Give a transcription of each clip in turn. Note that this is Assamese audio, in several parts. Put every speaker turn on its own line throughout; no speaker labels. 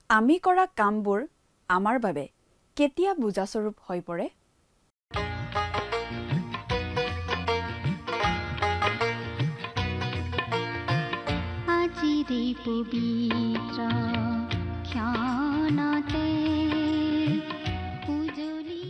আমি কৰা কামবোৰ আমাৰ বাবে কেতিয়া বুজাস্বৰূপ হৈ পৰে?
আজিৰে পবিত্ৰ ক্ষণতে উজলি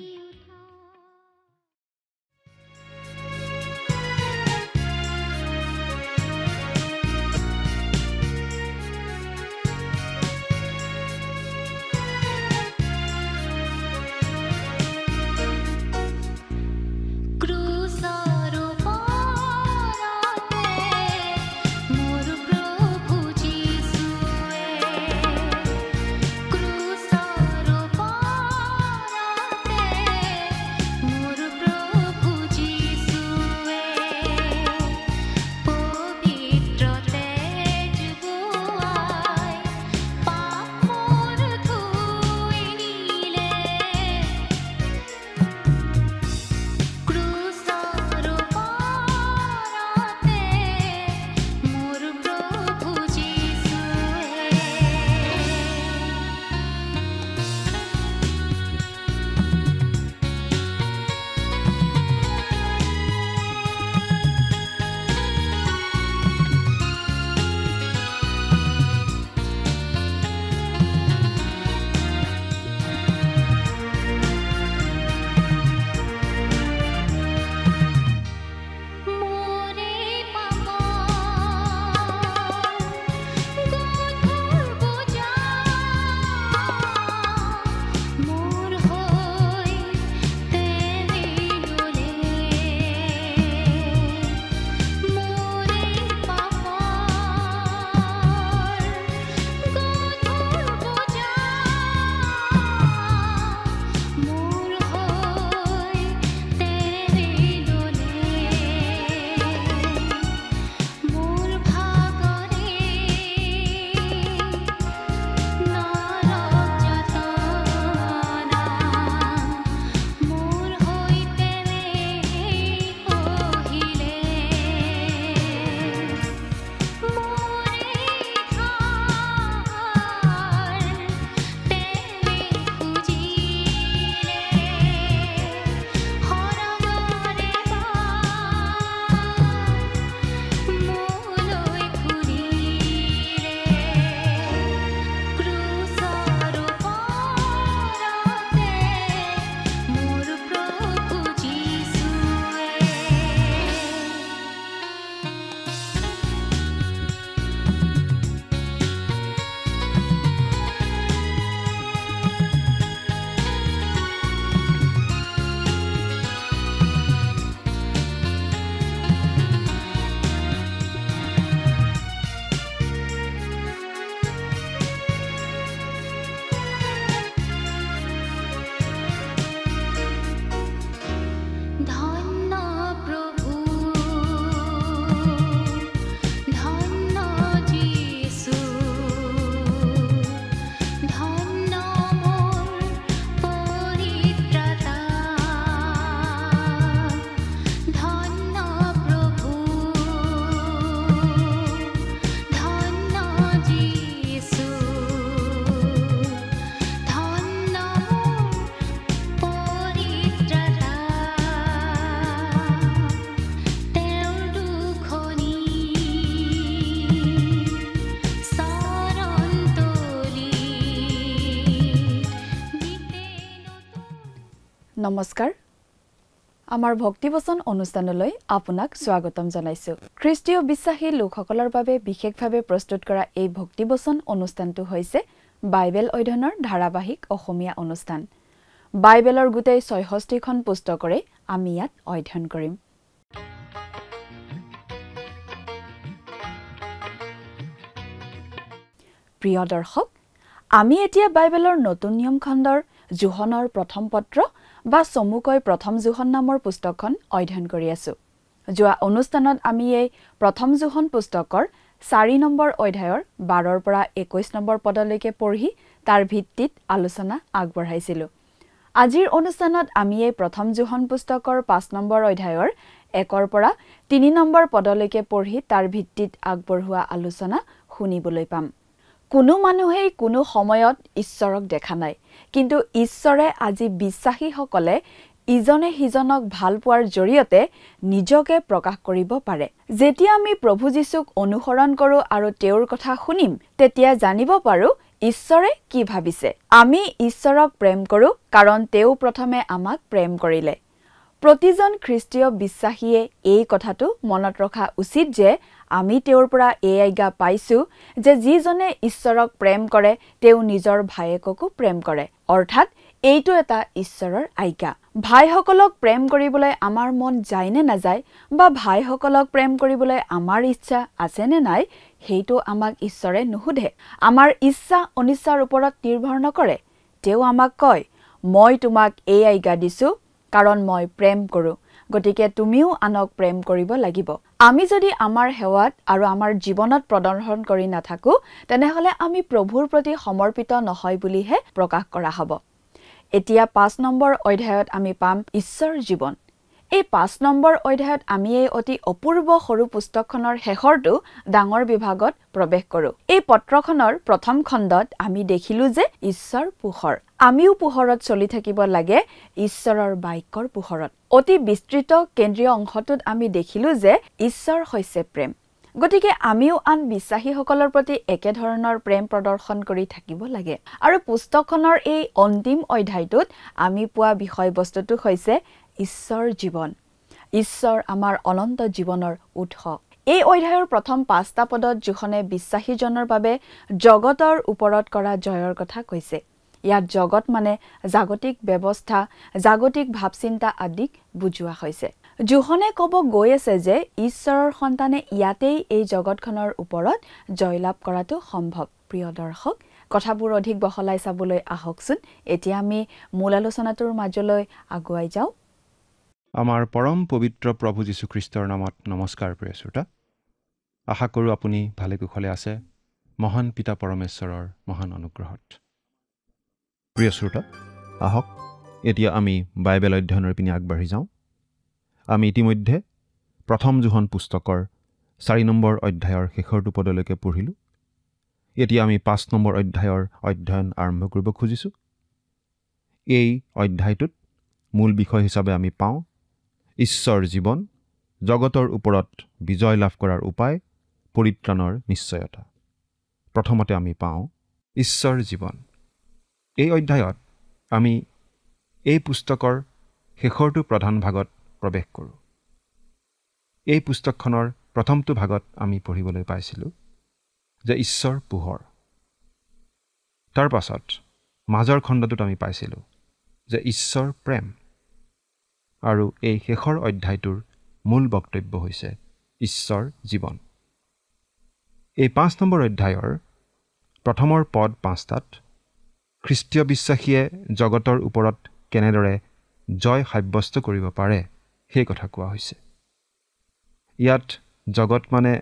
উঠা
নমস্কাৰ আমাৰ ভক্তিবচন অনুষ্ঠানলৈ আপোনাক স্বাগতম জনাইছো খ্ৰীষ্টীয় বিশ্বাসী লোকসকলৰ বাবে বিশেষভাৱে প্ৰস্তুত কৰা এই ভক্তিবচন অনুষ্ঠানটো হৈছে বাইবেল অধ্যয়নৰ ধাৰাবাহিক অসমীয়া অনুষ্ঠান বাইবেলৰ গোটেই ৬৬খন পুস্তকৰে আমি ইয়াত অধ্যয়ন কৰিম প্ৰিয় দৰ্শক আমি এতিয়া বাইবেলৰ নতুন নিয়ম খণ্ডৰ যোহনৰ প্ৰথম পত্ৰ বা চমুকৈ প্ৰথম যোহন নামৰ পুস্তকখন অধ্যয়ন কৰি আছো যোৱা অনুষ্ঠানত আমি এই প্ৰথম যোহন পুস্তকৰ 4 নম্বৰ অধ্যায়ৰ 12ৰ পৰা 21 নম্বৰ পদলৈকে পঢ়ি তাৰ ভিত্তিত আলোচনা আগবঢ়াইছিলো আজিৰ অনুষ্ঠানত আমি এই প্ৰথম যোহন পুস্তকৰ 5 নম্বৰ অধ্যায়ৰ 1ৰ পৰা 3 নম্বৰ পদলৈকে পঢ়ি তাৰ ভিত্তিত আগবঢ়োৱা আলোচনা শুনিবলৈ পাম কোনো মানুহেই কোনো সময়ত ঈশ্বৰক দেখা নাই, কিন্তু ঈশ্বৰে আজি বিশ্বাসীসকলে ইজনে সিজনক ভাল পোৱাৰ জৰিয়তে নিজকে প্ৰকাশ কৰিব পাৰে। যেতিয়া আমি প্ৰভু যীশুক অনুসৰণ কৰোঁ আৰু তেওঁৰ কথা শুনিম, তেতিয়া জানিব পাৰোঁ ঈশ্বৰে কি ভাবিছে। আমি ঈশ্বৰক প্ৰেম কৰোঁ কাৰণ তেওঁ প্ৰথমে আমাক প্ৰেম কৰিলে। প্ৰতিজন খ্ৰীষ্টীয় বিশ্বাসীয়ে এই কথাটো মনত ৰখা উচিত যে আমি তেওঁৰ পৰা এই আজ্ঞা পাইছোঁ যে যিজনে ঈশ্বৰক প্ৰেম কৰে তেওঁ নিজৰ ভায়েককো প্ৰেম কৰে, অৰ্থাৎ এইটো এটা ঈশ্বৰৰ আজ্ঞা। ভাইসকলক প্ৰেম কৰিবলৈ আমাৰ মন যায় নে নাযায় বা ভাইসকলক প্ৰেম কৰিবলৈ আমাৰ ইচ্ছা আছে নে নাই, সেইটো আমাক ঈশ্বৰে নুসুধে। আমাৰ ইচ্ছা অনিচ্ছাৰ ওপৰত নিৰ্ভৰ নকৰে। তেওঁ আমাক কয়, মই তোমাক এই আজ্ঞা দিছোঁ কাৰণ মই প্ৰেম কৰোঁ, গতিকে তুমিও আনক প্ৰেম কৰিব লাগিব। আমি যদি আমাৰ সেৱাত আৰু আমাৰ জীৱনত প্ৰদৰ্শন কৰি নাথাকোঁ, তেনেহ'লে আমি প্ৰভুৰ প্ৰতি সমৰ্পিত নহয় বুলিহে প্ৰকাশ কৰা হ'ব। এতিয়া 5 নম্বৰ অধ্যায়ত আমি পাম ঈশ্বৰ জীৱন। এই 5 নম্বৰ অধ্যায়ত আমি এই অতি অপূৰ্ব সৰু পুস্তকখনৰ শেষৰটো ডাঙৰ বিভাগত প্ৰৱেশ কৰোঁ। এই পত্ৰখনৰ প্ৰথম খণ্ডত আমি দেখিলোঁ যে ঈশ্বৰ পোহৰ। আমিও পোহৰত চলি থাকিব লাগে, ঈশ্বৰৰ বাক্যৰ পোহৰত। অতি বিস্তৃত কেন্দ্ৰীয় অংশটোত আমি দেখিলোঁ যে ঈশ্বৰ হৈছে প্ৰেম। গতিকে আমিও আন বিশ্বাসীসকলৰ প্ৰতি একেধৰণৰ প্ৰেম প্ৰদৰ্শন কৰি থাকিব লাগে। আৰু পুস্তকখনৰ এই অন্তিম অধ্যায়টোত আমি পোৱা বিষয়বস্তুটো হৈছে ঈশ্বৰ জীৱন। ঈশ্বৰ আমাৰ অনন্ত জীৱনৰ উৎস। এই অধ্যায়ৰ প্ৰথম 5টা পদত যোখনে বিশ্বাসীজনৰ বাবে জগতৰ ওপৰত কৰা জয়ৰ কথা কৈছে। ইয়াত জগত মানে জাগতিক ব্যৱস্থা, জাগতিক ভাৱচিন্তা আদিক বুজোৱা হৈছে। যোহনে ক'ব গৈ আছে যে ঈশ্বৰৰ সন্তানে ইয়াতেই এই জগতখনৰ ওপৰত জয়লাভ কৰাটো সম্ভৱ। প্ৰিয় দৰ্শক, কথাবোৰ অধিক বহলাই চাবলৈ আহকচোন। এতিয়া আমি মূল আলোচনাটোৰ মাজলৈ আগুৱাই যাওঁ।
আমাৰ পৰম পবিত্ৰ প্ৰভু যীশুখ্ৰীষ্টৰ নামত নমস্কাৰ প্ৰিয় শ্ৰোতা। আশা কৰোঁ আপুনি ভালে কুশলে আছে মহান পিতা পৰমেশ্বৰৰ মহান অনুগ্ৰহত। প্ৰিয় শ্ৰোতা, আহক এতিয়া আমি বাইবেল অধ্যয়নৰ পিনে আগবাঢ়ি যাওঁ। আমি ইতিমধ্যে প্ৰথম যোহন পুস্তকৰ 4 নম্বৰ অধ্যায়ৰ শেষৰটো পদলৈকে পঢ়িলোঁ। এতিয়া আমি 5 নম্বৰ অধ্যায়ৰ অধ্যয়ন আৰম্ভ কৰিব খুজিছোঁ। এই অধ্যায়টোত মূল বিষয় হিচাপে আমি পাওঁ ঈশ্বৰ জীৱন, জগতৰ ওপৰত বিজয় লাভ কৰাৰ উপায়, পৰিত্ৰাণৰ নিশ্চয়তা। প্ৰথমতে আমি পাওঁ ঈশ্বৰ জীৱন। এই অধ্যায়ত আমি এই পুস্তকৰ শেষৰটো প্ৰধান ভাগত প্ৰৱেশ কৰোঁ। এই পুস্তকখনৰ প্ৰথমটো ভাগত আমি পঢ়িবলৈ পাইছিলোঁ যে ঈশ্বৰ পোহৰ। তাৰ পাছত মাজৰ খণ্ডটোত আমি পাইছিলোঁ যে ঈশ্বৰ প্ৰেম। আৰু এই শেষৰ অধ্যায়টোৰ মূল বক্তব্য হৈছে ঈশ্বৰ জীৱন। এই 5 নম্বৰ অধ্যায়ৰ প্ৰথমৰ পদ 5টাত খ্ৰীষ্টীয় বিশ্বাসীয়ে জগতৰ ওপৰত কেনেদৰে জয় সাব্যস্ত কৰিব পাৰে সেই কথা কোৱা হৈছে। ইয়াত জগত মানে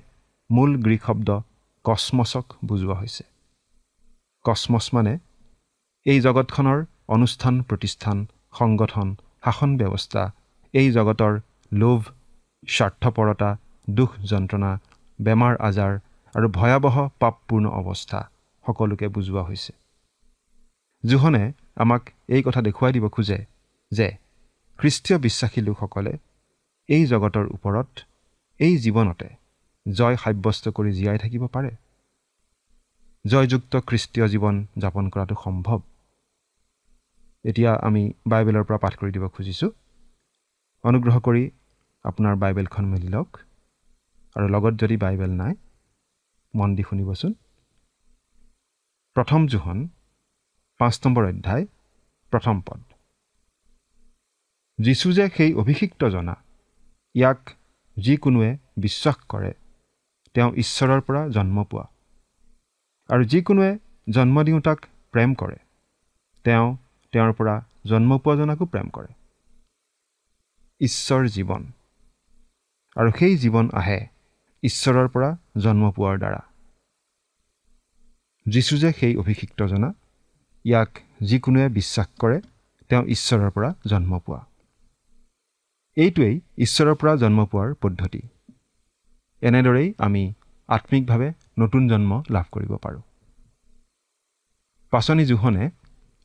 মূল গ্ৰীক শব্দ কসমছক বুজোৱা হৈছে। কসমছ মানে এই জগতখনৰ অনুষ্ঠান প্ৰতিষ্ঠান, সংগঠন, শাসন ব্যৱস্থা, এই জগতৰ লোভ, স্বাৰ্থপৰতা, দুখ যন্ত্ৰণা, বেমাৰ আজাৰ আৰু ভয়াৱহ পাপপূৰ্ণ অৱস্থা সকলোকে বুজোৱা হৈছে। যোহনে আমাক এই কথা দেখুৱাই দিব খোজে যে খ্ৰীষ্টীয় বিশ্বাসী লোকসকলে এই জগতৰ ওপৰত এই জীৱনতে জয় সাব্যস্ত কৰি জীয়াই থাকিব পাৰে। জয়যুক্ত খ্ৰীষ্টীয় জীৱন যাপন কৰাটো সম্ভৱ। এতিয়া আমি বাইবেলৰ পৰা পাঠ কৰি দিব খুজিছোঁ। অনুগ্ৰহ কৰি আপোনাৰ বাইবেলখন মেলি লওক আৰু লগত যদি বাইবেল নাই মন দি শুনিবচোন। প্ৰথম যোহন 5 নম্বৰ অধ্যায় প্ৰথম পদ। যীশু যে সেই অভিষিক্ত জনা, ইয়াক যিকোনোৱে বিশ্বাস কৰে তেওঁ ঈশ্বৰৰ পৰা জন্ম পোৱা, আৰু যিকোনোৱে জন্ম দিওঁতাক প্ৰেম কৰে তেওঁ তেওঁৰ পৰা জন্ম পোৱা জনাকো প্ৰেম কৰে। ঈশ্বৰ জীৱন, আৰু সেই জীৱন আহে ঈশ্বৰৰ পৰা জন্ম পোৱাৰ দ্বাৰা। যীশু যে সেই অভিষিক্ত জনা, ইয়াক যিকোনোৱে বিশ্বাস কৰে তেওঁ ঈশ্বৰৰ পৰা জন্ম পোৱা। এইটোৱেই ঈশ্বৰৰ পৰা জন্ম পোৱাৰ পদ্ধতি। এনেদৰেই আমি আত্মিকভাৱে নতুন জন্ম লাভ কৰিব পাৰোঁ। পাচনি জোহনে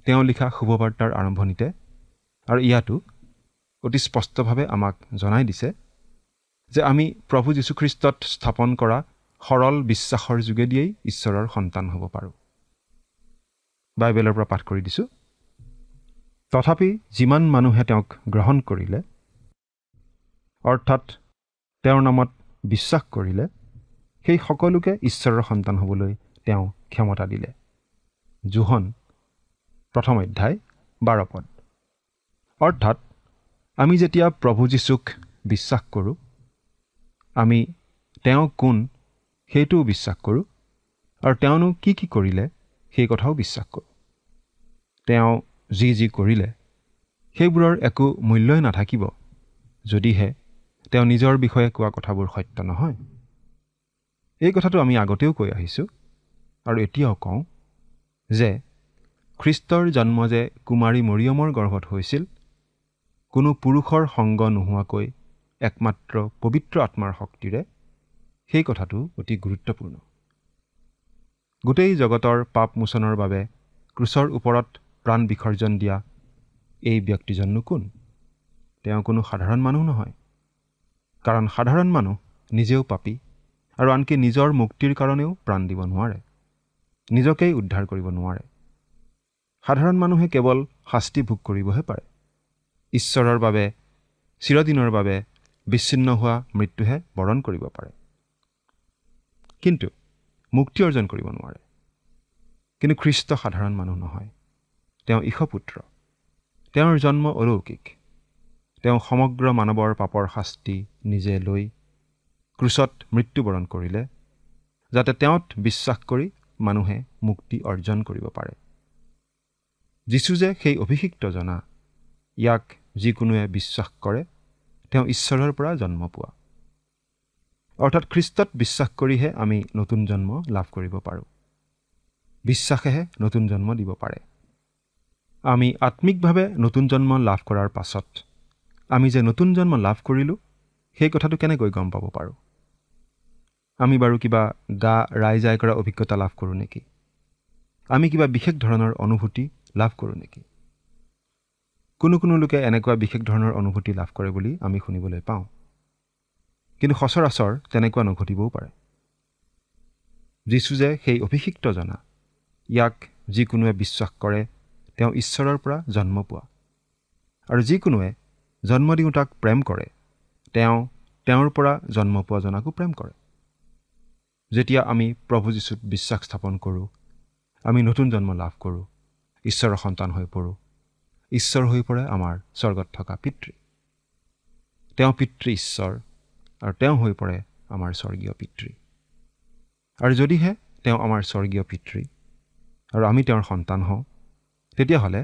তেওঁ লিখা শুভবাৰ্তাৰ আৰম্ভণিতে আৰু ইয়াতো অতি স্পষ্টভাৱে আমাক জনাই দিছে যে আমি প্ৰভু যীশুখ্ৰীষ্টত স্থাপন কৰা সৰল বিশ্বাসৰ যোগেদিয়েই ঈশ্বৰৰ সন্তান হ'ব পাৰোঁ। বাইবেলৰ পৰা পাঠ কৰি দিছোঁ। তথাপি যিমান মানুহে তেওঁক গ্ৰহণ কৰিলে, অৰ্থাৎ তেওঁৰ নামত বিশ্বাস কৰিলে, সেই সকলোকে ঈশ্বৰৰ সন্তান হ'বলৈ তেওঁ ক্ষমতা দিলে। জোহন 1 অধ্যায় 12 পদ। অৰ্থাৎ আমি যেতিয়া প্ৰভু যীশুক বিশ্বাস কৰোঁ, আমি তেওঁ কোন সেইটোও বিশ্বাস কৰোঁ আৰু তেওঁনো কি কি কৰিলে সেই কথাও বিশ্বাস কৰোঁ। তেওঁ যি যি কৰিলে সেইবোৰৰ একো মূল্যই নাথাকিব যদিহে তেওঁ নিজৰ বিষয়ে কোৱা কথাবোৰ সত্য নহয়। এই কথাটো আমি আগতেও কৈ আহিছোঁ আৰু এতিয়াও কওঁ যে খ্ৰীষ্টৰ জন্ম যে কুমাৰী মৰিয়মৰ গৰ্ভত হৈছিল, কোনো পুৰুষৰ সংগ নোহোৱাকৈ একমাত্ৰ পবিত্ৰ আত্মাৰ শক্তিৰে, সেই কথাটো অতি গুৰুত্বপূৰ্ণ। গোটেই জগতৰ পাপ মোচনৰ বাবে ক্ৰুচৰ ওপৰত প্ৰাণ বিসৰ্জন দিয়া এই ব্যক্তিজননো কোন? তেওঁ কোনো সাধাৰণ মানুহ নহয়। কাৰণ সাধাৰণ মানুহ নিজেও পাপী আৰু আনকি নিজৰ মুক্তিৰ কাৰণেও প্ৰাণ দিব নোৱাৰে, নিজকেই উদ্ধাৰ কৰিব নোৱাৰে। সাধাৰণ মানুহে কেৱল শাস্তি ভোগ কৰিবহে পাৰে। ঈশ্বৰৰ বাবে চিৰদিনৰ বাবে বিচ্ছিন্ন হোৱা মৃত্যুহে বৰণ কৰিব পাৰে, কিন্তু মুক্তি অৰ্জন কৰিব নোৱাৰে। কিন্তু খ্ৰীষ্ট সাধাৰণ মানুহ নহয়, তেওঁ ঈশপুত্ৰ। তেওঁৰ জন্ম অলৌকিক। তেওঁ সমগ্ৰ মানৱৰ পাপৰ শাস্তি নিজে লৈ ক্ৰুচত মৃত্যুবৰণ কৰিলে, যাতে তেওঁত বিশ্বাস কৰি মানুহে মুক্তি অৰ্জন কৰিব পাৰে। যীশু যে সেই অভিষিক্ত জনা, ইয়াক যিকোনোৱে বিশ্বাস কৰে তেওঁ ঈশ্বৰৰ পৰা জন্ম পোৱা। অৰ্থাৎ খ্ৰীষ্টত বিশ্বাস কৰিহে আমি নতুন জন্ম লাভ কৰিব পাৰোঁ। বিশ্বাসেহে নতুন জন্ম দিব পাৰে। আমি আত্মিকভাৱে নতুন জন্ম লাভ কৰাৰ পাছত আমি যে নতুন জন্ম লাভ কৰিলোঁ সেই কথাটো কেনেকৈ গম পাব পাৰোঁ? আমি বাৰু কিবা গা ৰাইজাই কৰা অভিজ্ঞতা লাভ কৰোঁ নেকি? আমি কিবা বিশেষ ধৰণৰ অনুভূতি লাভ কৰোঁ নেকি? কোনো লোকে এনেকুৱা বিশেষ ধৰণৰ অনুভূতি লাভ কৰে বুলি আমি শুনিবলৈ পাওঁ, কিন্তু সচৰাচৰ তেনেকুৱা নঘটিবও পাৰে। যীশু যে সেই অভিষিক্ত জনা, ইয়াক যিকোনোৱে বিশ্বাস কৰে তেওঁ ঈশ্বৰৰ পৰা জন্ম পোৱা। আৰু যিকোনোৱে জন্ম দিওঁ তাক প্ৰেম কৰে, তেওঁ তেওঁৰ পৰা জন্ম পোৱা জনাকো প্ৰেম কৰে। যেতিয়া আমি প্ৰভু যীশুত বিশ্বাস স্থাপন কৰোঁ, আমি নতুন জন্ম লাভ কৰোঁ, ঈশ্বৰৰ সন্তান হৈ পৰোঁ। ঈশ্বৰ হৈ পৰে আমাৰ স্বৰ্গত থকা পিতৃ। তেওঁ পিতৃ ঈশ্বৰ আৰু তেওঁ হৈ পৰে আমাৰ স্বৰ্গীয় পিতৃ। আৰু যদিহে তেওঁ আমাৰ স্বৰ্গীয় পিতৃ আৰু আমি তেওঁৰ সন্তান হওঁ, তেতিয়াহ'লে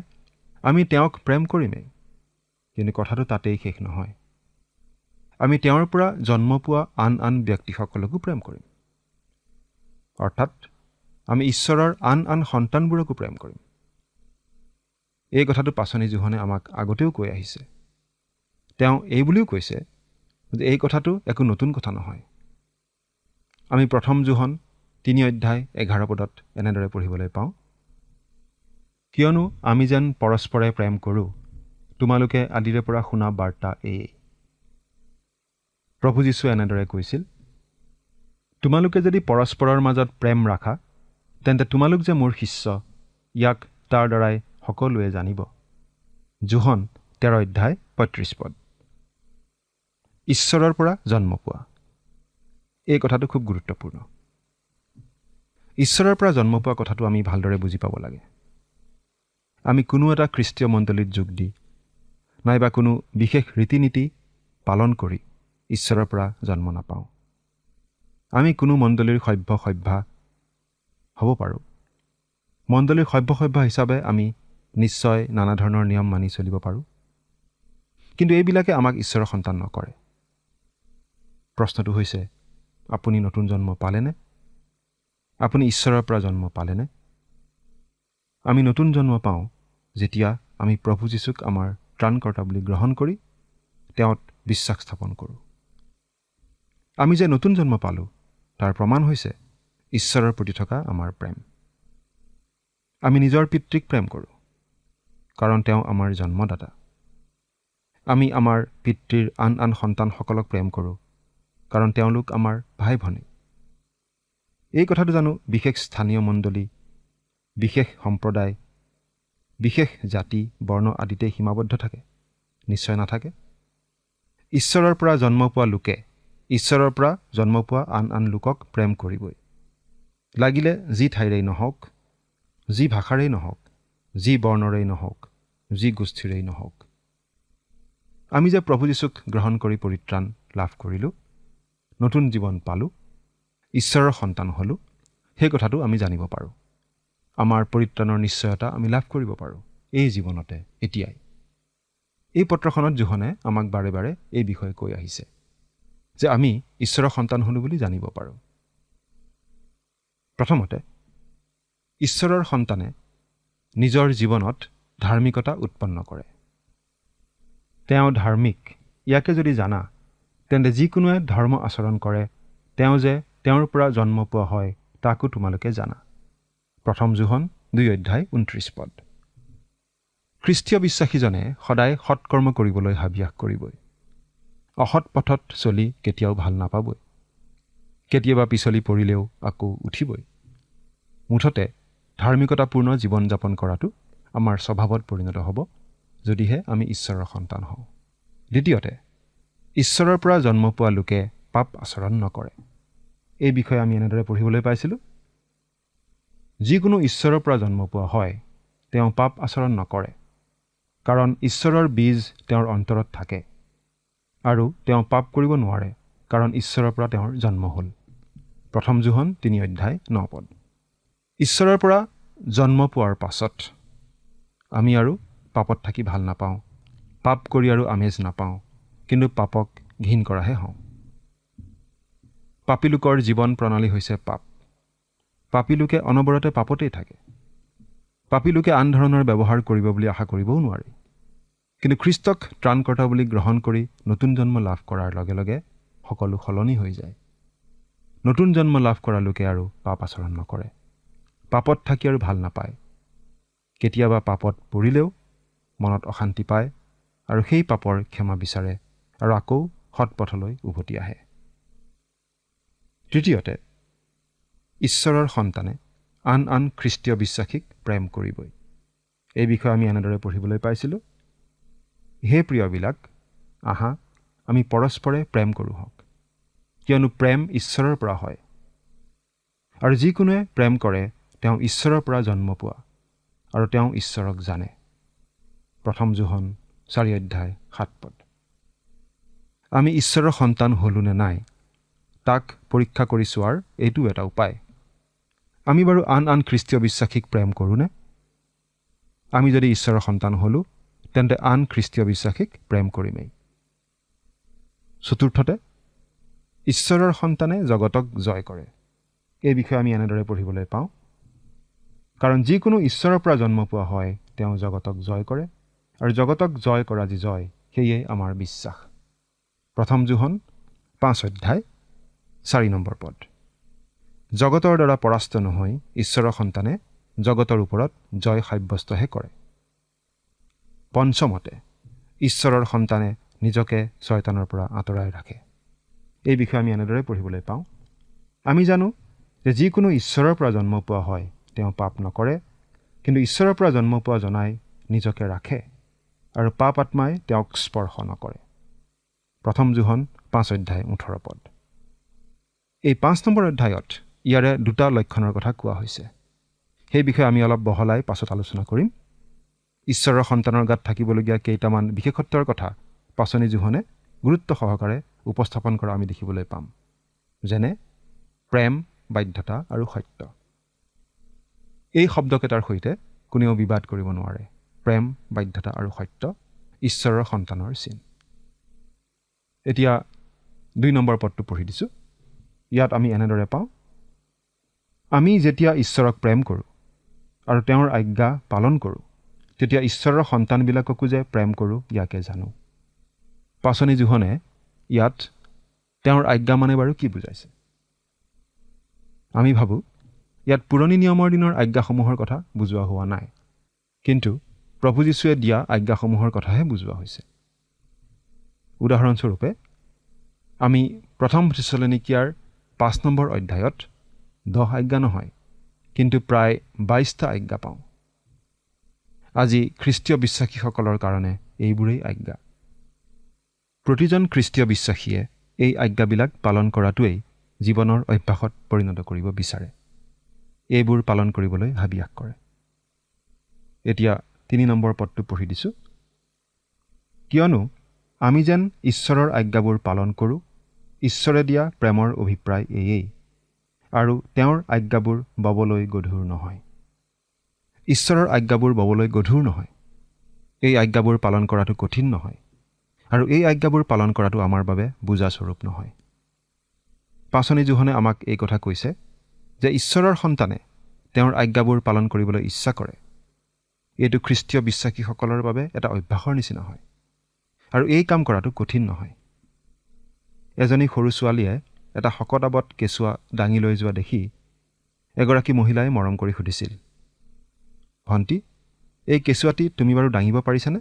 আমি তেওঁক প্ৰেম কৰিমেই। কিন্তু কথাটো তাতেই শেষ নহয়। আমি তেওঁৰ পৰা জন্ম পোৱা আন ব্যক্তিসকলকো প্ৰেম কৰিম। অৰ্থাৎ আমি ঈশ্বৰৰ আন সন্তানবোৰকো প্ৰেম কৰিম। এই কথাটো পাচনি জোহনে আমাক আগতেও কৈ আহিছে। তেওঁ এই বুলিও কৈছে যে এই কথাটো একো নতুন কথা নহয়। আমি 1 জোহন 3 অধ্যায় 11 পদত এনেদৰে পঢ়িবলৈ পাওঁ, কিয়নো আমি যেন পৰস্পৰে প্ৰেম কৰোঁ, তোমালোকে আদিৰে পৰা শুনা বাৰ্তা এয়েই। প্ৰভু যীশুৱে এনেদৰে কৈছিল, তোমালোকে যদি পৰস্পৰৰ মাজত প্ৰেম ৰাখা, তেন্তে তোমালোক যে মোৰ শিষ্য, ইয়াক তাৰ দ্বাৰাই সকলোৱে জানিব। জোহন 13 অধ্যায় 35 পদ। ঈশ্বৰৰ পৰা জন্ম পোৱা, এই কথাটো খুব গুৰুত্বপূৰ্ণ। ঈশ্বৰৰ পৰা জন্ম পোৱা কথাটো আমি ভালদৰে বুজি পাব লাগে। আমি কোনো এটা খ্ৰীষ্টীয় মণ্ডলীত যোগ দি নাইবা কোনো বিশেষ ৰীতি নীতি পালন কৰি ঈশ্বৰৰ পৰা জন্ম নাপাওঁ। আমি কোনো মণ্ডলীৰ সভ্য হ'ব পাৰোঁ। মণ্ডলীৰ সভ্য হিচাপে আমি নিশ্চয় নানা ধৰণৰ নিয়ম মানি চলিব পাৰোঁ, কিন্তু এইবিলাকে আমাক ঈশ্বৰৰ সন্তান নকৰে। প্ৰশ্নটো হৈছে, আপুনি নতুন জন্ম পালেনে? আপুনি ঈশ্বৰৰ পৰা জন্ম পালেনে? আমি নতুন জন্ম পাওঁ যেতিয়া আমি প্ৰভু যীশুক আমাৰ ত্ৰাণকৰ্তা বুলি গ্ৰহণ কৰি তেওঁত বিশ্বাস স্থাপন কৰোঁ। আমি যে নতুন জন্ম পালোঁ তাৰ প্ৰমাণ হৈছে ঈশ্বৰৰ প্ৰতি থকা আমাৰ প্ৰেম। আমি নিজৰ পিতৃক প্ৰেম কৰোঁ, কাৰণ তেওঁ আমাৰ জন্মদাতা। আমি আমাৰ পিতৃৰ আন আন সন্তানসকলক প্ৰেম কৰোঁ, কাৰণ তেওঁলোক আমাৰ ভাই ভনী। এই কথাটো জানো বিশেষ স্থানীয় মণ্ডলী, বিশেষ সম্প্ৰদায়, বিশেষ জাতি বৰ্ণ আদিতে সীমাবদ্ধ থাকে? নিশ্চয় নাথাকে। ঈশ্বৰৰ পৰা জন্ম পোৱা লোকে ঈশ্বৰৰ পৰা জন্ম পোৱা আন আন লোকক প্ৰেম কৰিবই, লাগিলে যি ঠাইৰেই নহওক, যি ভাষাৰেই নহওক, যি বৰ্ণৰেই নহওক, যি গোষ্ঠীৰেই নহওক। আমি যে প্ৰভু যীশুক গ্ৰহণ কৰি পৰিত্ৰাণ লাভ কৰিলোঁ, নতুন জীৱন পালোঁ, ঈশ্বৰৰ সন্তান হ'লোঁ, সেই কথাটো আমি জানিব পাৰোঁ। আমাৰ পৰিত্ৰাণৰ নিশ্চয়তা আমি লাভ কৰিব পাৰোঁ এই জীৱনতে, এতিয়াই। এই পত্ৰখনত যোহনে আমাক বাৰে বাৰে এই বিষয়ে কৈ আহিছে যে আমি ঈশ্বৰৰ সন্তান হ'লোঁ বুলি জানিব পাৰোঁ। প্ৰথমতে, ঈশ্বৰৰ সন্তানে নিজৰ জীৱনত ধাৰ্মিকতা উৎপন্ন কৰে। তেওঁ ধাৰ্মিক, ইয়াকে যদি জানা, তেন্তে যিকোনোৱে ধৰ্ম আচৰণ কৰে, তেওঁ যে তেওঁৰ পৰা জন্ম পোৱা হয় তাকো তোমালোকে জানা। 1 যোহন 2:29। খ্ৰীষ্টীয় বিশ্বাসীজনে সদায় সৎকৰ্ম কৰিবলৈ হাবিয়াস কৰিবই। অসৎ পথত চলি কেতিয়াও ভাল নাপাবই। কেতিয়াবা পিছলি পৰিলেও আকৌ উঠিবই। মুঠতে ধাৰ্মিকতাপূৰ্ণ জীৱন যাপন কৰাটো আমাৰ স্বভাৱত পৰিণত হ'ব, যদিহে আমি ঈশ্বৰৰ সন্তান হওঁ। দ্বিতীয়তে, ঈশ্বৰৰ পৰা জন্ম পোৱা লোকে পাপ আচৰণ নকৰে। এই বিষয়ে আমি এনেদৰে পঢ়িবলৈ পাইছিলোঁ, যিকোনো ঈশ্বৰৰ পৰা জন্ম পোৱা হয় তেওঁ পাপ আচৰণ নকৰে, কাৰণ ঈশ্বৰৰ বীজ তেওঁৰ অন্তৰত থাকে, আৰু তেওঁ পাপ কৰিব নোৱাৰে, কাৰণ ঈশ্বৰৰ পৰা তেওঁৰ জন্ম হ'ল। 1 যোহন 3:9। ঈশ্বৰৰ পৰা জন্ম পোৱাৰ পাছত আমি আৰু পাপত থাকি ভাল নাপাওঁ, পাপ কৰি আৰু আমেজ নাপাওঁ, কিন্তু পাপক ঘিণ কৰাহে হওঁ। পাপী লোকৰ জীৱন প্ৰণালী হৈছে পাপ। পাপী লোকে অনবৰতে পাপতেই থাকে। পাপী লোকে আন ধৰণৰ ব্যৱহাৰ কৰিব বুলি আশা কৰিবও নোৱাৰে। কিন্তু খ্ৰীষ্টক ত্ৰাণকৰ্তা বুলি গ্ৰহণ কৰি নতুন জন্ম লাভ কৰাৰ লগে লগে সকলো সলনি হৈ যায়। নতুন জন্ম লাভ কৰা লোকে আৰু পাপ আচৰণ নকৰে, পাপত থাকি আৰু ভাল নাপায়। কেতিয়াবা পাপত পৰিলেও মনত অশান্তি পায় আৰু সেই পাপৰ ক্ষমা বিচাৰে আৰু আকৌ সৎপথলৈ উভতি আহে। তৃতীয়তে, ঈশ্বৰৰ সন্তানে আন আন খ্ৰীষ্টীয় বিশ্বাসীক প্ৰেম কৰিবই। এই বিষয়ে আমি এনেদৰে পঢ়িবলৈ পাইছিলোঁ, হে প্ৰিয়বিলাক, আহা আমি পৰস্পৰে প্ৰেম কৰোঁ হওক, কিয়নো প্ৰেম ঈশ্বৰৰ পৰা হয়, আৰু যিকোনোৱে প্ৰেম কৰে তেওঁ ঈশ্বৰৰ পৰা জন্ম পোৱা, আৰু তেওঁ ঈশ্বৰক জানে। 1 যোহন 4:7। আমি ঈশ্বৰৰ সন্তান হ'লো নে নাই তাক পৰীক্ষা কৰি চোৱাৰ এইটো এটা উপায়। আমি বাৰু আন আন খ্ৰীষ্টীয় বিশ্বাসীক প্ৰেম কৰোঁনে? আমি যদি ঈশ্বৰৰ সন্তান হ'লোঁ, তেন্তে আন খ্ৰীষ্টীয় বিশ্বাসীক প্ৰেম কৰিমেই। চতুৰ্থতে, ঈশ্বৰৰ সন্তানে জগতক জয় কৰে। এই বিষয়ে আমি এনেদৰে পঢ়িবলৈ পাওঁ, কাৰণ যিকোনো ঈশ্বৰৰ পৰা জন্ম পোৱা হয় তেওঁ জগতক জয় কৰে, আৰু জগতক জয় কৰা যি জয় সেয়ে আমাৰ বিশ্বাস। 1 যোহন 5:4। জগতৰ দ্বাৰা পৰাস্ত নহৈ ঈশ্বৰৰ সন্তানে জগতৰ ওপৰত জয় সাব্যস্তহে কৰে। পঞ্চমতে, ঈশ্বৰৰ সন্তানে নিজকে শয়তানৰ পৰা আঁতৰাই ৰাখে। এই বিষয়ে আমি এনেদৰে পঢ়িবলৈ পাওঁ, আমি জানো যে যিকোনো ঈশ্বৰৰ পৰা জন্ম পোৱা হয় তেওঁ পাপ নকৰে, কিন্তু ঈশ্বৰৰ পৰা জন্ম পোৱা জনাই নিজকে ৰাখে, আৰু পাপ আত্মাই তেওঁক স্পৰ্শ নকৰে। 1 যোহন 5:18। এই 5 নম্বৰ অধ্যায়ত ইয়াৰে দুটা লক্ষণৰ কথা কোৱা হৈছে। সেই বিষয়ে আমি অলপ বহলাই পাছত আলোচনা কৰিম। ঈশ্বৰৰ সন্তানৰ গাত থাকিবলগীয়া কেইটামান বিশেষত্বৰ কথা পাচনি যোহনে গুৰুত্ব সহকাৰে উপস্থাপন কৰা আমি দেখিবলৈ পাম, যেনে প্ৰেম, বাধ্যতা আৰু সত্য। এই শব্দকেইটাৰ সৈতে কোনেও বিবাদ কৰিব নোৱাৰে। প্ৰেম, বাধ্যতা আৰু সত্য ঈশ্বৰৰ সন্তানৰ চিন। এতিয়া 2 নম্বৰ পদটো পঢ়ি দিছোঁ। ইয়াত আমি এনেদৰে পাওঁ, আমি যেতিয়া ঈশ্বৰক প্ৰেম কৰোঁ আৰু তেওঁৰ আজ্ঞা পালন কৰোঁ, তেতিয়া ঈশ্বৰৰ সন্তানবিলাককো যে প্ৰেম কৰোঁ ইয়াকে জানো। পাচনি যোহনে ইয়াত তেওঁৰ আজ্ঞা মানে বাৰু কি বুজাইছে? আমি ভাবোঁ ইয়াত পুৰণি নিয়মৰ দিনৰ আজ্ঞাসমূহৰ কথা বুজোৱা হোৱা নাই, কিন্তু প্ৰভু যীশুৱে দিয়া আজ্ঞাসমূহৰ কথাহে বুজোৱা হৈছে। উদাহৰণস্বৰূপে আমি প্ৰথম থেছালনিকিয়াৰ 5 নম্বৰ অধ্যায়ত 10 আজ্ঞা নহয়, কিন্তু প্ৰায় 22টা আজ্ঞা পাওঁ। আজি খ্ৰীষ্টীয় বিশ্বাসীসকলৰ কাৰণে এইবোৰেই আজ্ঞা। প্ৰতিজন খ্ৰীষ্টীয় বিশ্বাসীয়ে এই আজ্ঞাবিলাক পালন কৰাটোৱেই জীৱনৰ অভ্যাসত পৰিণত কৰিব বিচাৰে। এইবোৰ পালন কৰিবলৈ হাবিয়াস কৰে। এতিয়া 3 নম্বৰ পদটো পঢ়ি দিছোঁ। কিয়নো আমি যেন ঈশ্বৰৰ আজ্ঞাবোৰ পালন কৰোঁ, ঈশ্বৰে দিয়া প্ৰেমৰ অভিপ্ৰায় এয়েই, আৰু তেওঁৰ আজ্ঞাবোৰ ববলৈ গধুৰ নহয়। ঈশ্বৰৰ আজ্ঞাবোৰ ববলৈ গধুৰ নহয়। এই আজ্ঞাবোৰ পালন কৰাটো কঠিন নহয়, আৰু এই আজ্ঞাবোৰ পালন কৰাটো আমাৰ বাবে বুজাস্বৰূপ নহয়। পাচনি জোহনে আমাক এই কথা কৈছে যে ঈশ্বৰৰ সন্তানে তেওঁৰ আজ্ঞাবোৰ পালন কৰিবলৈ ইচ্ছা কৰে। এইটো খ্ৰীষ্টীয় বিশ্বাসীসকলৰ বাবে এটা অভ্যাসৰ নিচিনা হয়, আৰু এই কাম কৰাটো কঠিন নহয়। এজনী সৰু ছোৱালীয়ে এটা শকতাৱত কেঁচুৱা দাঙি লৈ যোৱা দেখি এগৰাকী মহিলাই মৰম কৰি সুধিছিল, ভণ্টি, এই কেঁচুৱাটি তুমি বাৰু দাঙিব পাৰিছানে?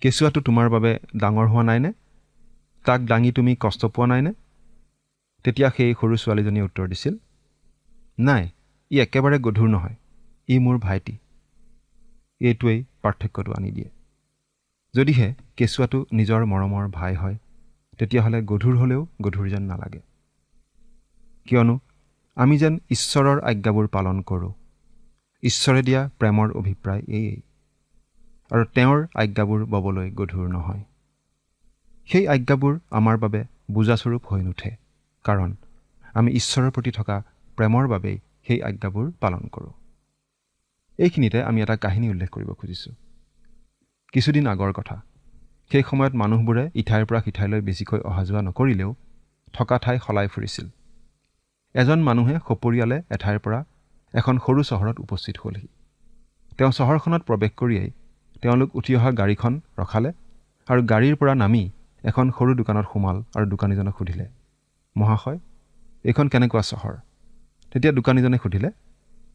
কেঁচুৱাটো তোমাৰ বাবে ডাঙৰ হোৱা নাইনে? তাক দাঙি তুমি কষ্ট পোৱা নাইনে? তেতিয়া সেই সৰু ছোৱালীজনীয়ে উত্তৰ দিছিল, নাই, ই একেবাৰে গধুৰ নহয়, ই মোৰ ভাইটি। এইটোৱেই পাৰ্থক্যটো আনি দিয়ে। যদিহে কেঁচুৱাটো নিজৰ মৰমৰ ভাই হয়, তেতিয়াহ'লে গধুৰ হ'লেও গধুৰ যেন নালাগে। কিয়নো আমি যেন ঈশ্বৰৰ আজ্ঞাবোৰ পালন কৰোঁ, ঈশ্বৰে দিয়া প্ৰেমৰ অভিপ্ৰায় এয়েই, আৰু তেওঁৰ আজ্ঞাবোৰ ববলৈ গধুৰ নহয়। সেই আজ্ঞাবোৰ আমাৰ বাবে বুজাস্বৰূপ হৈ নুঠে, কাৰণ আমি ঈশ্বৰৰ প্ৰতি থকা প্ৰেমৰ বাবেই সেই আজ্ঞাবোৰ পালন কৰোঁ। এইখিনিতে আমি এটা কাহিনী উল্লেখ কৰিব খুজিছোঁ। কিছুদিন আগৰ কথা। সেই সময়ত মানুহবোৰে ইঠাইৰ পৰা সিঠাইলৈ বেছিকৈ অহা যোৱা নকৰিলেও থকা ঠাই সলাই ফুৰিছিল। এজন মানুহে সপৰিয়ালে এঠাইৰ পৰা এখন সৰু চহৰত উপস্থিত হ'লহি। তেওঁ চহৰখনত প্ৰৱেশ কৰিয়েই তেওঁলোক উঠি অহা গাড়ীখন ৰখালে আৰু গাড়ীৰ পৰা নামি এখন সৰু দোকানত সোমাল আৰু দোকানীজনক সুধিলে, মহাশয়, এইখন কেনেকুৱা চহৰ? তেতিয়া দোকানীজনে সুধিলে,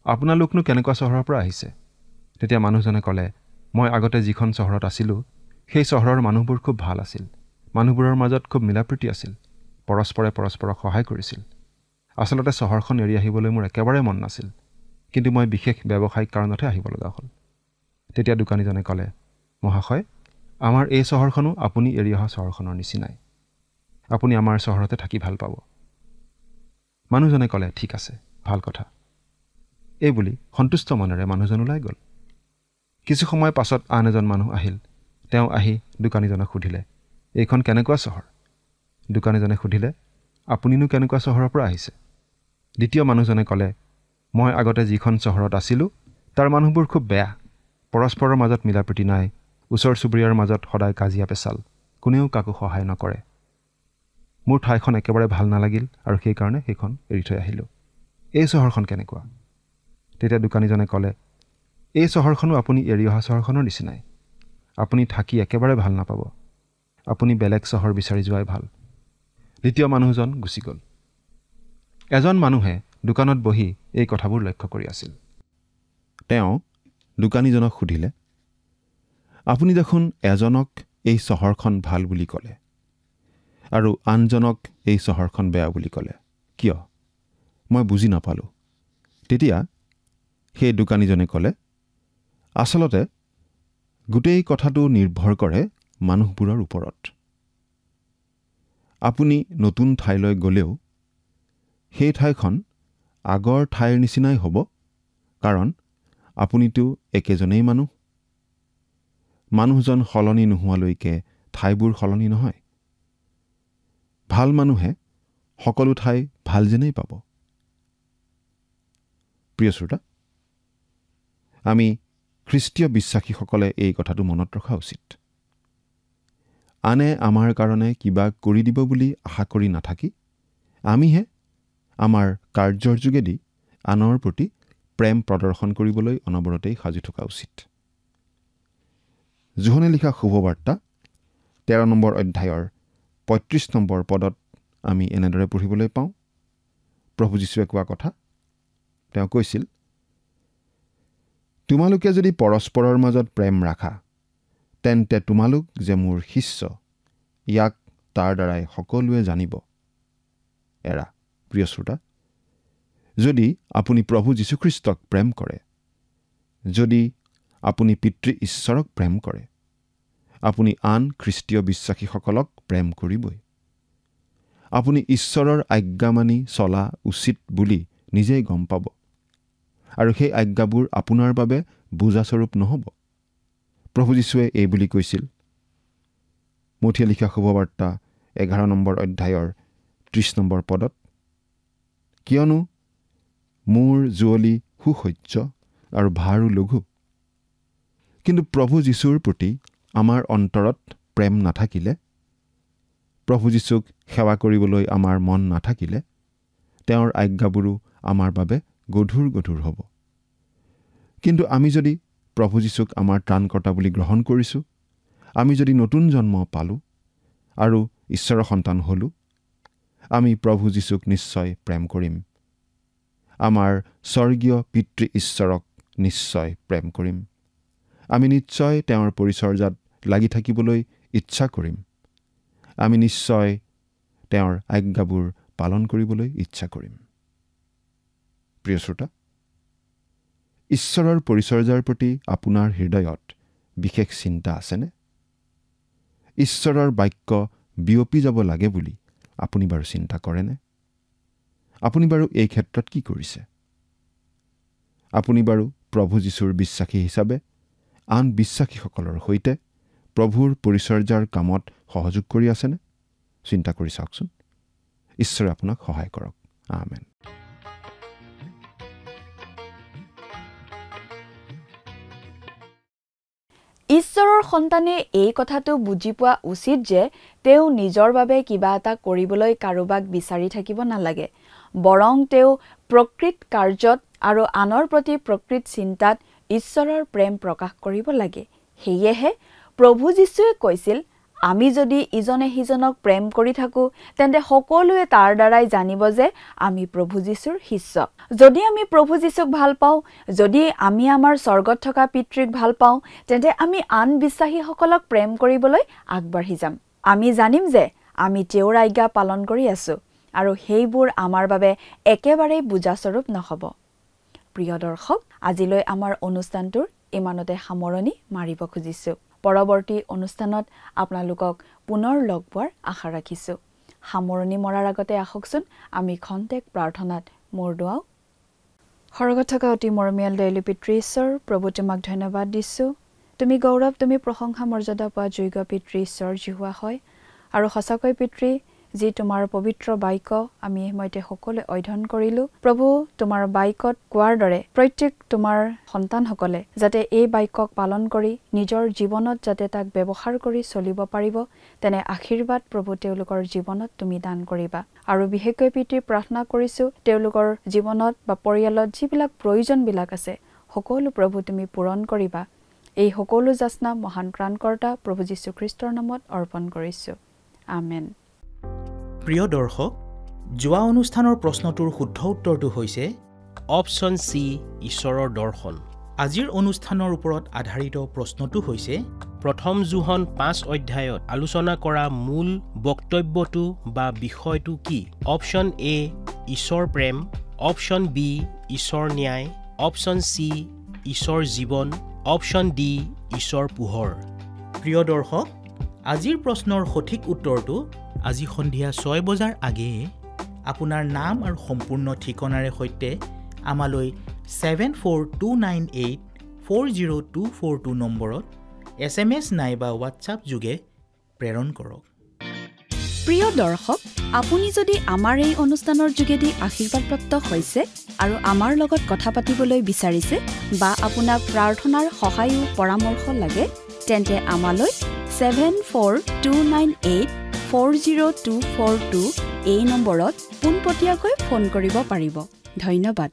আপোনালোকনো কেনেকুৱা চহৰৰ পৰা আহিছে? তেতিয়া মানুহজনে ক'লে, মই আগতে যিখন চহৰত আছিলোঁ, সেই চহৰৰ মানুহবোৰ খুব ভাল আছিল। মানুহবোৰৰ মাজত খুব মিলাপ্ৰীতি আছিল। পৰস্পৰে পৰস্পৰক সহায় কৰিছিল। আচলতে চহৰখন এৰি আহিবলৈ মোৰ একেবাৰে মন নাছিল, কিন্তু মই বিশেষ ব্যৱসায়িক কাৰণতহে আহিব লগা হ'ল। তেতিয়া দোকানীজনে ক'লে, মহাশয়, আমাৰ এই চহৰখনো আপুনি এৰি অহা চহৰখনৰ নিচিনাই। আপুনি আমাৰ চহৰতে থাকি ভাল পাব। মানুহজনে ক'লে, ঠিক আছে, ভাল কথা। এই বুলি সন্তুষ্ট মনেৰে মানুহজন ওলাই গ'ল। কিছু সময় পাছত আন এজন মানুহ আহিল। তেওঁ আহি দোকানীজনক সুধিলে, এইখন কেনেকুৱা চহৰ? দোকানীজনে সুধিলে, আপুনিনো কেনেকুৱা চহৰৰ পৰা আহিছে? দ্বিতীয় মানুহজনে ক'লে, মই আগতে যিখন চহৰত আছিলোঁ, তাৰ মানুহবোৰ খুব বেয়া। পৰস্পৰৰ মাজত মিলাপ্ৰীতি নাই। ওচৰ চুবুৰীয়াৰ মাজত সদায় কাজিয়া পেচাল। কোনেও কাকো সহায় নকৰে। মোৰ ঠাইখন একেবাৰে ভাল নালাগিল আৰু সেইকাৰণে সেইখন এৰি থৈ আহিলোঁ। এই চহৰখন কেনেকুৱা? তেতিয়া দোকানীজনে ক'লে, এই চহৰখনো আপুনি এৰি অহা চহৰখনৰ নিচিনাই। আপুনি থাকি একেবাৰে ভাল নাপাব। আপুনি বেলেগ চহৰ বিচাৰি যোৱাই ভাল। দ্বিতীয় মানুহজন গুচি গ'ল। এজন মানুহে দোকানত বহি এই কথাবোৰ লক্ষ্য কৰি আছিল। তেওঁ দোকানীজনক সুধিলে, আপুনি দেখোন এজনক এই চহৰখন ভাল বুলি ক'লে আৰু আনজনক এই চহৰখন বেয়া বুলি ক'লে, কিয়? মই বুজি নাপালোঁ। তেতিয়া সেই দোকানীজনে ক'লে, আচলতে গোটেই কথাটো নিৰ্ভৰ কৰে মানুহবোৰৰ ওপৰত। আপুনি নতুন ঠাইলৈ গ'লেও সেই ঠাইখন আগৰ ঠাইৰ নিচিনাই হ'ব, কাৰণ আপুনিতো একেজনেই মানুহ। মানুহজন সলনি নোহোৱালৈকে ঠাইবোৰ সলনি নহয়। ভাল মানুহে সকলো ঠাই ভাল যেনেই পাব। প্ৰিয় শ্ৰোতা, আমি খ্ৰীষ্টীয় বিশ্বাসীসকলে এই কথাটো মনত ৰখা উচিত। আনে আমাৰ কাৰণে কিবা কৰি দিব বুলি আশা কৰি নাথাকি আমিহে আমাৰ কাৰ্যৰ যোগেদি আনৰ প্ৰতি প্ৰেম প্ৰদৰ্শন কৰিবলৈ অনবৰতেই সাজু থকা উচিত। জোহনে লিখা শুভবাৰ্তা 13 নম্বৰ অধ্যায়ৰ 35 নম্বৰ পদত আমি এনেদৰে পঢ়িবলৈ পাওঁ। প্ৰভু যীশুৱে কোৱা কথা, তেওঁ কৈছিল, তোমালোকে যদি পৰস্পৰৰ মাজত প্ৰেম ৰাখা, তেন্তে তোমালোক যে মোৰ শিষ্য, ইয়াক তাৰ দ্বাৰাই সকলোৱে জানিব। এৰা প্ৰিয় শ্ৰোতা, যদি আপুনি প্ৰভু যীশুখ্ৰীষ্টক প্ৰেম কৰে, যদি আপুনি পিতৃ ঈশ্বৰক প্ৰেম কৰে, আপুনি আন খ্ৰীষ্টীয় বিশ্বাসীসকলক প্ৰেম কৰিবই। আপুনি ঈশ্বৰৰ আজ্ঞা মানি চলা উচিত বুলি নিজেই গম পাব, আৰু সেই আজ্ঞাবোৰ আপোনাৰ বাবে বোজাস্বৰূপ নহ'ব। প্ৰভু যীশুৱে এই বুলি কৈছিল, মথিয়ে লিখা শুভবাৰ্তা 11 নম্বৰ অধ্যায়ৰ 30 নম্বৰ পদত, কিয়নো মোৰ জুৱলি সুসহ্য আৰু ভাৰো লঘু। কিন্তু প্ৰভু যীশুৰ প্ৰতি আমাৰ অন্তৰত প্ৰেম নাথাকিলে, প্ৰভু যীশুক সেৱা কৰিবলৈ আমাৰ মন নাথাকিলে, তেওঁৰ আজ্ঞাবোৰো আমাৰ বাবে গধুৰ গধুৰ হ'ব। কিন্তু আমি যদি প্ৰভু যীশুক আমাৰ ত্ৰাণকৰ্তা বুলি গ্ৰহণ কৰিছোঁ, আমি যদি নতুন জন্ম পালোঁ আৰু ঈশ্বৰৰ সন্তান হ'লোঁ, আমি প্ৰভু যীশুক নিশ্চয় প্ৰেম কৰিম। আমাৰ স্বৰ্গীয় পিতৃ ঈশ্বৰক নিশ্চয় প্ৰেম কৰিম। আমি নিশ্চয় তেওঁৰ পৰিচৰ্যাত লাগি থাকিবলৈ ইচ্ছা কৰিম। আমি নিশ্চয় তেওঁৰ আজ্ঞাবোৰ পালন কৰিবলৈ ইচ্ছা কৰিম। প্ৰিয় শ্ৰোতা, ঈশ্বৰৰ পৰিচৰ্যাৰ প্ৰতি আপোনাৰ হৃদয়ত বিশেষ চিন্তা আছেনে? ঈশ্বৰৰ বাক্য বিয়পি যাব লাগে বুলি আপুনি বাৰু চিন্তা কৰেনে? আপুনি বাৰু এই ক্ষেত্ৰত কি কৰিছে? আপুনি বাৰু প্ৰভু যীশুৰ বিশ্বাসী হিচাপে আন বিশ্বাসীসকলৰ সৈতে প্ৰভুৰ পৰিচৰ্যাৰ কামত সহযোগ কৰি আছেনে? চিন্তা কৰি চাওকচোন। ঈশ্বৰে আপোনাক সহায় কৰক। আমেন।
ঈশ্বৰৰ সন্তানে এই কথাটো বুজি পোৱা উচিত যে তেওঁ নিজৰ বাবে কিবা এটা কৰিবলৈ কাৰোবাক বিচাৰি থাকিব নালাগে, বৰং তেওঁ প্ৰকৃত কাৰ্যত আৰু আনৰ প্ৰতি প্ৰকৃত চিন্তাত ঈশ্বৰৰ প্ৰেম প্ৰকাশ কৰিব লাগে। সেয়েহে প্ৰভু যীশুৱে কৈছিল, আমি যদি ইজনে সিজনক প্ৰেম কৰি থাকোঁ, তেন্তে সকলোৱে তাৰ দ্বাৰাই জানিব যে আমি প্ৰভু যীশুৰ শিষ্য। যদি আমি প্ৰভু যীশুক ভাল পাওঁ, যদি আমি আমাৰ স্বৰ্গত থকা পিতৃক ভাল পাওঁ, তেন্তে আমি আন বিশ্বাসীসকলক প্ৰেম কৰিবলৈ আগবাঢ়ি যাম। আমি জানিম যে আমি তেওঁৰ আজ্ঞা পালন কৰি আছোঁ, আৰু সেইবোৰ আমাৰ বাবে একেবাৰেই বোজাস্বৰূপ নহ'ব। প্ৰিয় দৰ্শক, আজিলৈ আমাৰ অনুষ্ঠানটোৰ ইমানতে সামৰণি মাৰিব খুজিছোঁ। পৰৱৰ্তী অনুষ্ঠানত আপোনালোকক পুনৰ লগ পোৱাৰ আশা ৰাখিছোঁ। সামৰণি মৰাৰ আগতে আহকচোন আমি খন্তেক প্ৰাৰ্থনাত মূৰ দুৱাওঁ। স্বৰ্গত থকা অতি মৰমীয়াল দয়ালু পিতৃ ঈশ্বৰ, প্ৰভু তোমাক ধন্যবাদ দিছোঁ। তুমি গৌৰৱ, তুমি প্ৰশংসা মৰ্যাদা পোৱা যোগ্য পিতৃ ঈশ্বৰ যিহোৱা হয়। আৰু সঁচাকৈ পিতৃ, যি তোমাৰ পবিত্ৰ বাক্য আমি এই সময়তে সকলোৱে অধ্যয়ন কৰিলোঁ, প্ৰভু তোমাৰ বাক্যত কোৱাৰ দৰে প্ৰত্যেক তোমাৰ সন্তানসকলে যাতে এই বাক্যক পালন কৰি নিজৰ জীৱনত যাতে তাক ব্যৱহাৰ কৰি চলিব পাৰিব, তেনে আশীৰ্বাদ প্ৰভু তেওঁলোকৰ জীৱনত তুমি দান কৰিবা। আৰু বিশেষকৈ পিতৃ প্ৰাৰ্থনা কৰিছোঁ, তেওঁলোকৰ জীৱনত বা পৰিয়ালত যিবিলাক প্ৰয়োজনবিলাক আছে, সকলো প্ৰভু তুমি পূৰণ কৰিবা। এই সকলো যাচনা মহান ত্ৰাণকৰ্তা প্ৰভু যীশুখ্ৰীষ্টৰ নামত অৰ্পণ কৰিছোঁ। আমেন।
প্ৰিয় দৰ্শক, যোৱা অনুষ্ঠানৰ প্ৰশ্নটোৰ শুদ্ধ উত্তৰটো হৈছে অপশ্যন চি, ঈশ্বৰৰ দৰ্শন। আজিৰ অনুষ্ঠানৰ ওপৰত আধাৰিত প্ৰশ্নটো হৈছে, প্ৰথম জোহন 5 অধ্যায়ত আলোচনা কৰা মূল বক্তব্যটো বা বিষয়টো কি? অপশ্যন এ, ঈশ্বৰ প্ৰেম, অপশ্যন বি, ঈশ্বৰ ন্যায়, অপশ্যন চি, ঈশ্বৰ জীৱন, অপশ্যন ডি, ঈশ্বৰ পোহৰ। প্ৰিয় দৰ্শক, আজিৰ প্ৰশ্নৰ সঠিক উত্তৰটো আজি সন্ধিয়া 6 বজাৰ আগেয়ে আপোনাৰ নাম আৰু সম্পূৰ্ণ ঠিকনাৰে সৈতে আমালৈ 7429840242 নম্বৰত SMS নাইবা হোৱাটছআপ যোগে প্ৰেৰণ কৰক।
প্ৰিয় দৰ্শক, আপুনি যদি আমাৰ এই অনুষ্ঠানৰ যোগেদি আশীৰ্বাদপ্ৰাপ্ত হৈছে আৰু আমাৰ লগত কথা পাতিবলৈ বিচাৰিছে বা আপোনাক প্ৰাৰ্থনাৰ সহায়ো পৰামৰ্শ লাগে, তেন্তে আমালৈ 7429840242 এই নম্বৰত পোনপটীয়াকৈ ফোন কৰিব পাৰিব। ধন্যবাদ।